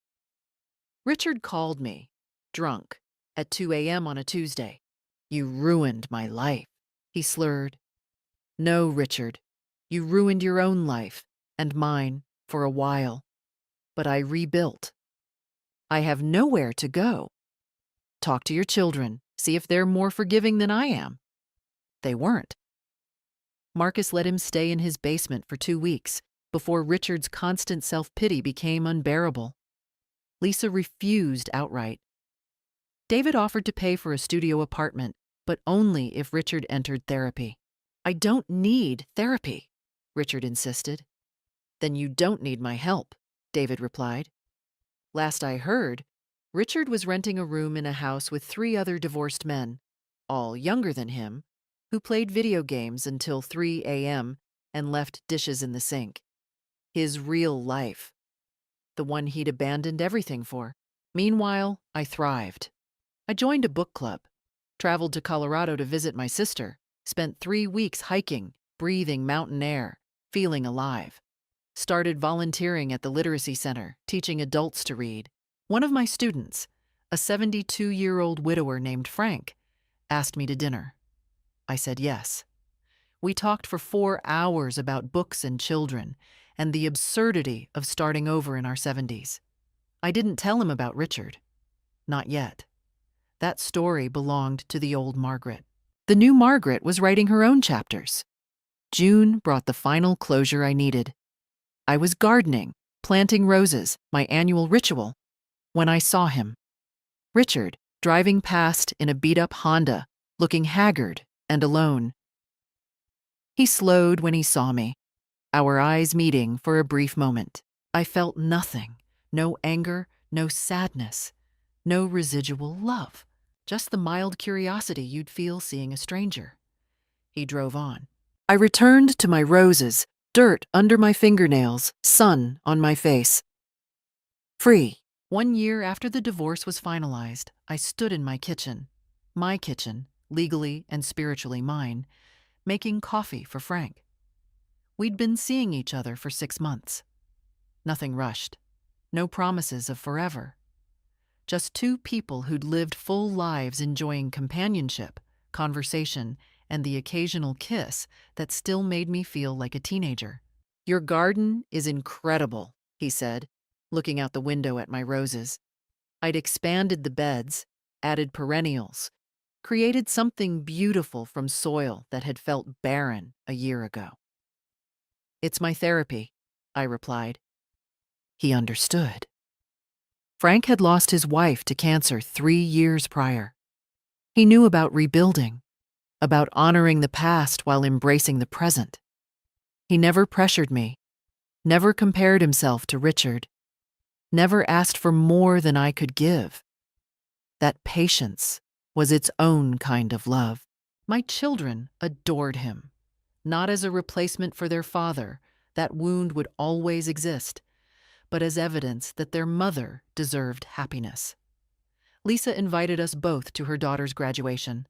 Richard called me, drunk, at 2 a.m. on a Tuesday. "You ruined my life," he slurred. "No, Richard. You ruined your own life, and mine, for a while. But I rebuilt. I have nowhere to go. Talk to your children, see if they're more forgiving than I am." They weren't. Marcus let him stay in his basement for 2 weeks before Richard's constant self-pity became unbearable. Lisa refused outright. David offered to pay for a studio apartment, but only if Richard entered therapy. "I don't need therapy," Richard insisted. "Then you don't need my help," David replied. Last I heard, Richard was renting a room in a house with 3 other divorced men, all younger than him, who played video games until 3 a.m. and left dishes in the sink. His real life. The one he'd abandoned everything for. Meanwhile, I thrived. I joined a book club, traveled to Colorado to visit my sister, spent 3 weeks hiking, breathing mountain air, feeling alive. Started volunteering at the Literacy Center, teaching adults to read. One of my students, a 72-year-old widower named Frank, asked me to dinner. I said yes. We talked for 4 hours about books and children and the absurdity of starting over in our 70s. I didn't tell him about Richard. Not yet. That story belonged to the old Margaret. The new Margaret was writing her own chapters. June brought the final closure I needed. I was gardening, planting roses, my annual ritual, when I saw him. Richard, driving past in a beat-up Honda, looking haggard and alone. He slowed when he saw me, our eyes meeting for a brief moment. I felt nothing, no anger, no sadness, no residual love, just the mild curiosity you'd feel seeing a stranger. He drove on. I returned to my roses, dirt under my fingernails, sun on my face. Free. 1 year after the divorce was finalized, I stood in my kitchen, legally and spiritually mine, making coffee for Frank. We'd been seeing each other for 6 months. Nothing rushed. No promises of forever. Just two people who'd lived full lives enjoying companionship, conversation, and the occasional kiss that still made me feel like a teenager. "Your garden is incredible," he said, looking out the window at my roses. I'd expanded the beds, added perennials, created something beautiful from soil that had felt barren a year ago. "It's my therapy," I replied. He understood. Frank had lost his wife to cancer 3 years prior. He knew about rebuilding, about honoring the past while embracing the present. He never pressured me, never compared himself to Richard, never asked for more than I could give. That patience was its own kind of love. My children adored him, not as a replacement for their father, that wound would always exist, but as evidence that their mother deserved happiness. Lisa invited us both to her daughter's graduation.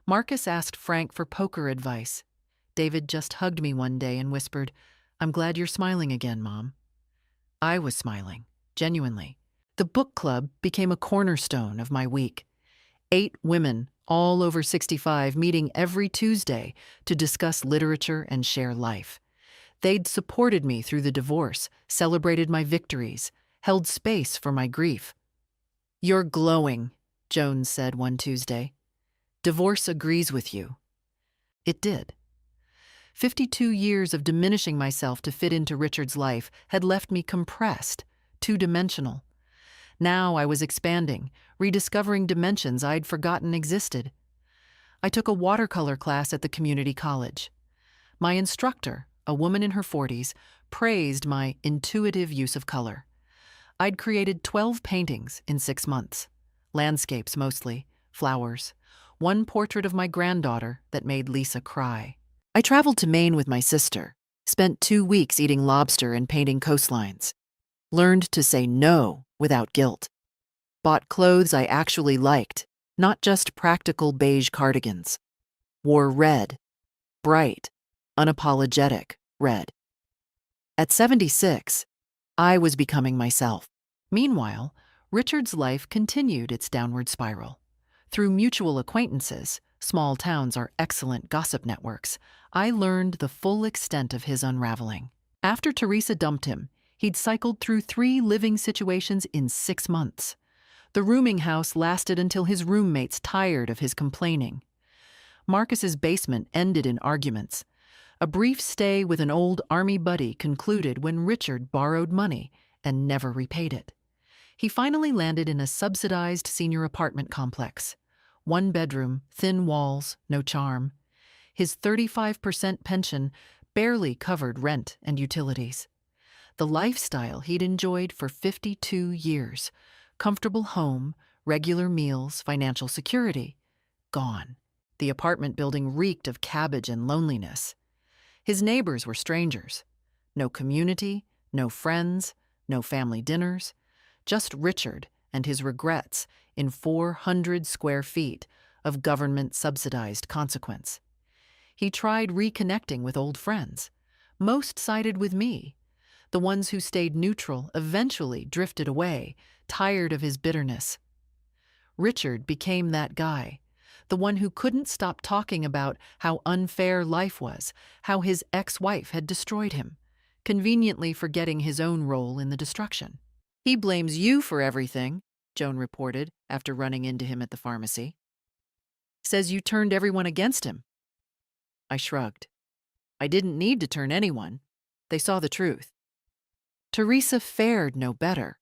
Marcus asked Frank for poker advice. David just hugged me one day and whispered, "I'm glad you're smiling again, Mom." I was smiling, genuinely. The book club became a cornerstone of my week. 8 women, all over 65, meeting every Tuesday to discuss literature and share life. They'd supported me through the divorce, celebrated my victories, held space for my grief. "You're glowing," Jones said one Tuesday. "Divorce agrees with you." It did. 52 years of diminishing myself to fit into Richard's life had left me compressed, two-dimensional. Now I was expanding, rediscovering dimensions I'd forgotten existed. I took a watercolor class at the community college. My instructor, a woman in her 40s, praised my intuitive use of color. I'd created 12 paintings in 6 months. Landscapes mostly, flowers, one portrait of my granddaughter that made Lisa cry. I traveled to Maine with my sister, spent 2 weeks eating lobster and painting coastlines. Learned to say no without guilt. Bought clothes I actually liked, not just practical beige cardigans. Wore red, bright, unapologetic red. At 76, I was becoming myself. Meanwhile, Richard's life continued its downward spiral. Through mutual acquaintances, small towns are excellent gossip networks, I learned the full extent of his unraveling. After Teresa dumped him, he'd cycled through 3 living situations in 6 months. The rooming house lasted until his roommates tired of his complaining. Marcus's basement ended in arguments. A brief stay with an old army buddy concluded when Richard borrowed money and never repaid it. He finally landed in a subsidized senior apartment complex. 1 bedroom, thin walls, no charm. His 35% pension barely covered rent and utilities. The lifestyle he'd enjoyed for 52 years. Comfortable home, regular meals, financial security. Gone. The apartment building reeked of cabbage and loneliness. His neighbors were strangers. No community, no friends, no family dinners. Just Richard and his regrets in 400 square feet of government-subsidized consequence. He tried reconnecting with old friends. Most sided with me. The ones who stayed neutral eventually drifted away, tired of his bitterness. Richard became that guy, the one who couldn't stop talking about how unfair life was, how his ex-wife had destroyed him, conveniently forgetting his own role in the destruction. "He blames you for everything," Joan reported after running into him at the pharmacy. "Says you turned everyone against him." I shrugged. I didn't need to turn anyone. They saw the truth. Teresa fared no better.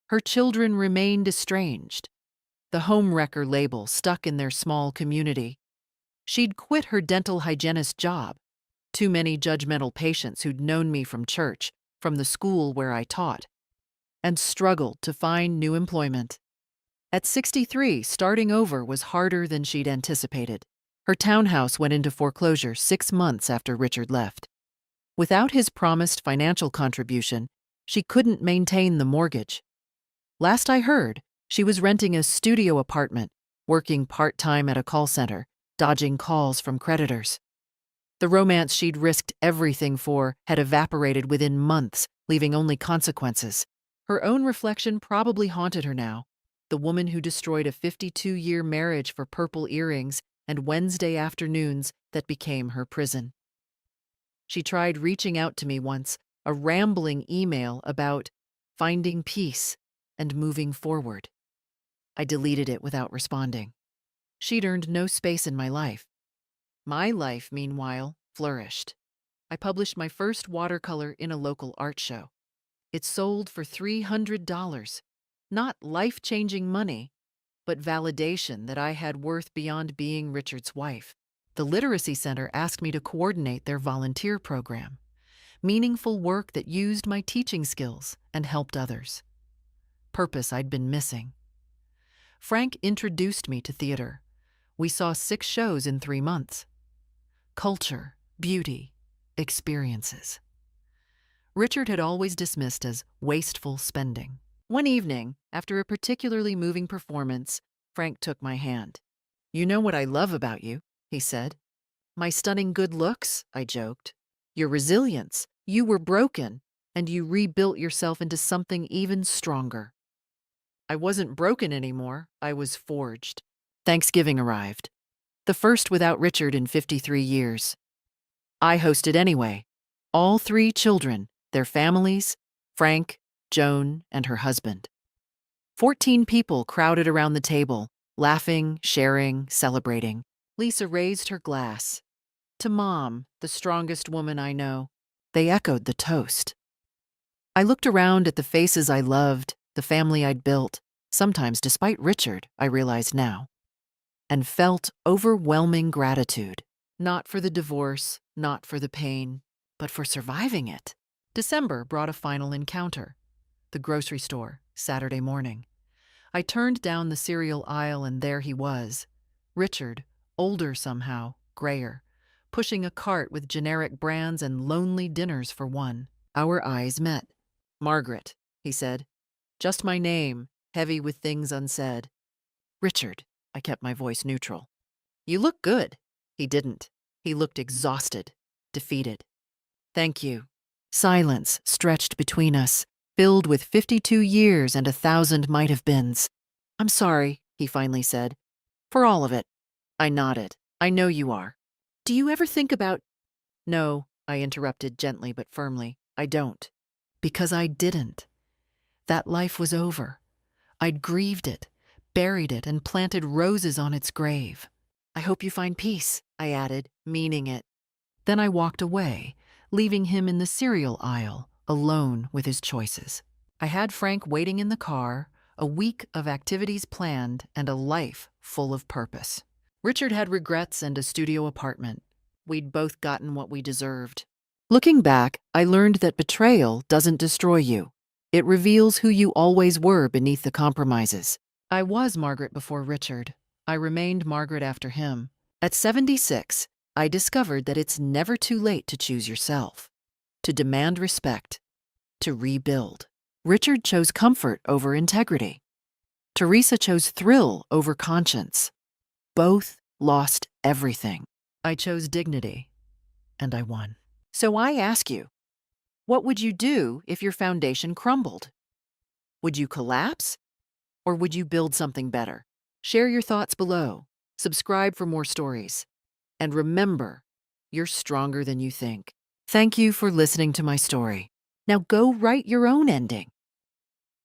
Her children remained estranged, the homewrecker label stuck in their small community. She'd quit her dental hygienist job. Too many judgmental patients who'd known me from church, from the school where I taught, and struggled to find new employment. At 63, starting over was harder than she'd anticipated. Her townhouse went into foreclosure 6 months after Richard left. Without his promised financial contribution, she couldn't maintain the mortgage. Last I heard, she was renting a studio apartment, working part-time at a call center, dodging calls from creditors. The romance she'd risked everything for had evaporated within months, leaving only consequences. Her own reflection probably haunted her now. The woman who destroyed a 52-year marriage for purple earrings and Wednesday afternoons that became her prison. She tried reaching out to me once, a rambling email about finding peace and moving forward. I deleted it without responding. She'd earned no space in my life. My life, meanwhile, flourished. I published my first watercolor in a local art show. It sold for $300. Not life-changing money, but validation that I had worth beyond being Richard's wife. The Literacy Center asked me to coordinate their volunteer program, meaningful work that used my teaching skills and helped others. Purpose I'd been missing. Frank introduced me to theater. We saw 6 shows in 3 months. Culture, beauty, experiences. Richard had always dismissed as wasteful spending. One evening, after a particularly moving performance, Frank took my hand. "You know what I love about you," he said. "My stunning good looks," I joked. "Your resilience. You were broken, and you rebuilt yourself into something even stronger." I wasn't broken anymore, I was forged. Thanksgiving arrived. The first without Richard in 53 years. I hosted anyway. All 3 children, their families, Frank, Joan, and her husband. 14 people crowded around the table, laughing, sharing, celebrating. Lisa raised her glass. "To Mom, the strongest woman I know." They echoed the toast. I looked around at the faces I loved, the family I'd built, sometimes despite Richard, I realized now, and felt overwhelming gratitude. Not for the divorce, not for the pain, but for surviving it. December brought a final encounter. The grocery store, Saturday morning. I turned down the cereal aisle and there he was. Richard, older somehow, grayer, pushing a cart with generic brands and lonely dinners for one. Our eyes met. "Margaret," he said. Just my name, heavy with things unsaid. "Richard," I kept my voice neutral. "You look good." He didn't. He looked exhausted, defeated. "Thank you." Silence stretched between us, filled with 52 years and 1,000 might-have-beens. "I'm sorry," he finally said. "For all of it." I nodded. "I know you are. Do you ever think about—" "No," I interrupted gently but firmly. "I don't." Because I didn't. That life was over. I'd grieved it, buried it, and planted roses on its grave. "I hope you find peace," I added, meaning it. Then I walked away, leaving him in the cereal aisle, alone with his choices. I had Frank waiting in the car, a week of activities planned, and a life full of purpose. Richard had regrets and a studio apartment. We'd both gotten what we deserved. Looking back, I learned that betrayal doesn't destroy you. It reveals who you always were beneath the compromises. I was Margaret before Richard. I remained Margaret after him. At 76, I discovered that it's never too late to choose yourself, to demand respect, to rebuild. Richard chose comfort over integrity. Teresa chose thrill over conscience. Both lost everything. I chose dignity, and I won. So I ask you, what would you do if your foundation crumbled? Would you collapse? Or would you build something better? Share your thoughts below. Subscribe for more stories. And remember, you're stronger than you think. Thank you for listening to my story. Now go write your own ending.